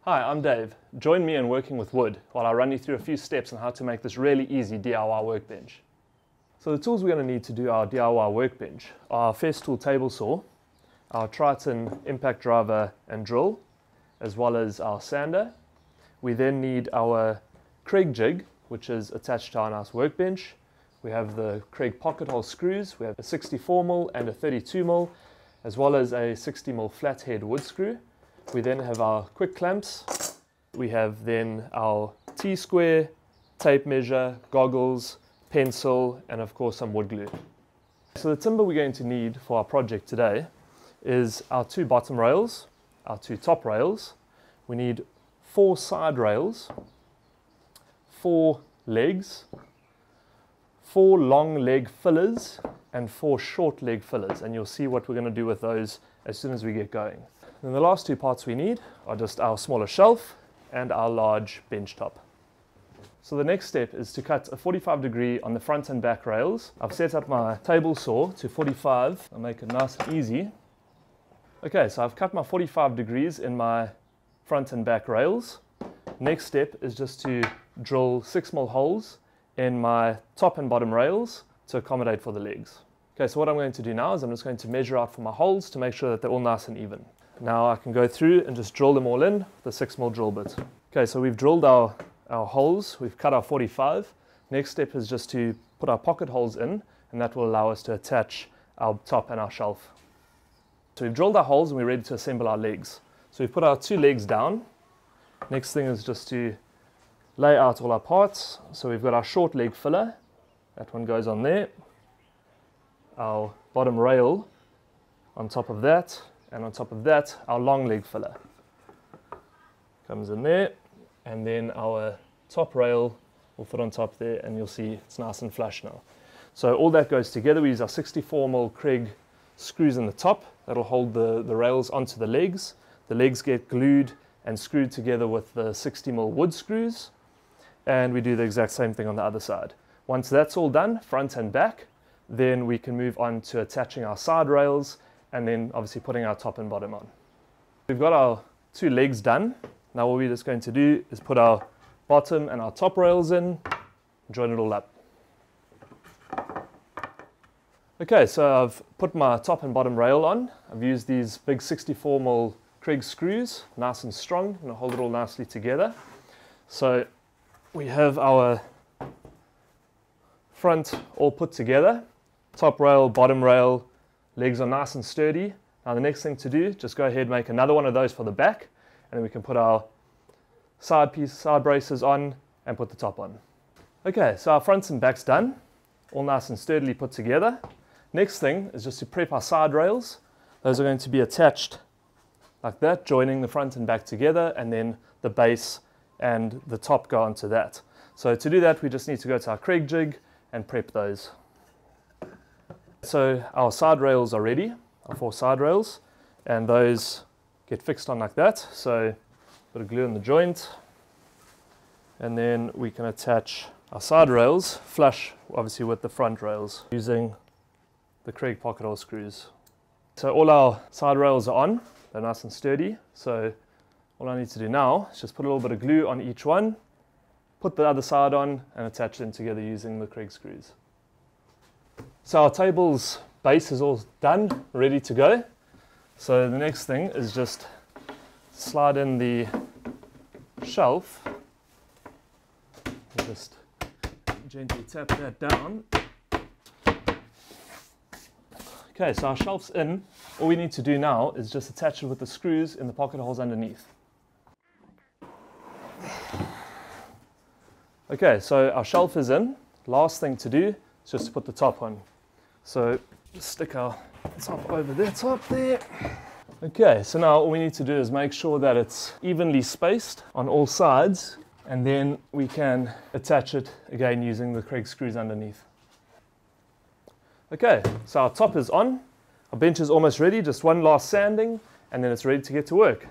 Hi, I'm Dave. Join me in working with wood while I run you through a few steps on how to make this really easy DIY workbench. So the tools we're going to need to do our DIY workbench are our Festool table saw, our Triton impact driver and drill, as well as our sander. We then need our Kreg jig, which is attached to our nice workbench. We have the Kreg pocket hole screws. We have a 64mm and a 32mm, as well as a 60mm flathead wood screw. We then have our quick clamps. We have then our T-square, tape measure, goggles, pencil, and of course some wood glue. So the timber we're going to need for our project today is our 2 bottom rails, our 2 top rails. We need 4 side rails, 4 legs, 4 long leg fillers, and 4 short leg fillers, and you'll see what we're going to do with those as soon as we get going. And the last 2 parts we need are just our smaller shelf and our large bench top. So the next step is to cut a 45 degree on the front and back rails. I've set up my table saw to 45. I'll make it nice and easy. Okay, so I've cut my 45 degrees in my front and back rails. Next step is just to drill 6mm holes in my top and bottom rails to accommodate for the legs. Okay, so what I'm going to do now is I'm just going to measure out for my holes to make sure that they're all nice and even. Now I can go through and just drill them all in with the 6mm drill bit. Okay, so we've drilled our holes, we've cut our 45. Next step is just to put our pocket holes in, and that will allow us to attach our top and our shelf. So we've drilled our holes and we're ready to assemble our legs. So we've put our 2 legs down. Next thing is just to lay out all our parts. So we've got our short leg filler, that one goes on there. Our bottom rail on top of that, and on top of that, our long leg filler comes in there, and then our top rail will fit on top there, and you'll see it's nice and flush now. So all that goes together. We use our 64mm Kreg screws in the top that'll hold the rails onto the legs. The legs get glued and screwed together with the 60mm wood screws, and we do the exact same thing on the other side. Once that's all done, front and back, then we can move on to attaching our side rails and then obviously putting our top and bottom on. We've got our 2 legs done. Now what we're just going to do is put our bottom and our top rails in, join it all up. Okay, so I've put my top and bottom rail on. I've used these big 64mm Kreg screws, nice and strong, and hold it all nicely together. So we have our front all put together, top rail, bottom rail, legs are nice and sturdy. Now the next thing to do, just go ahead and make another one of those for the back, and then we can put our side braces on and put the top on. Okay, so our fronts and backs done, all nice and sturdily put together. Next thing is just to prep our side rails. Those are going to be attached like that, joining the front and back together, and then the base and the top go onto that. So to do that, we just need to go to our Kreg jig and prep those. So our side rails are ready, our 4 side rails, and those get fixed on like that. So put a glue in the joint, and then we can attach our side rails flush obviously with the front rails using the Kreg pocket hole screws. So all our side rails are on, they're nice and sturdy. So all I need to do now is just put a little bit of glue on each one, put the other side on, and attach them together using the Kreg screws. So our table's base is all done, ready to go. So the next thing is just slide in the shelf. Just gently tap that down. Okay, so our shelf's in. All we need to do now is just attach it with the screws in the pocket holes underneath. Okay, so our shelf is in. Last thing to do is just to put the top on. So just stick our top over the top there. Okay, so now all we need to do is make sure that it's evenly spaced on all sides, and then we can attach it again using the Kreg screws underneath. Okay, so our top is on, our bench is almost ready, just one last sanding, and then it's ready to get to work.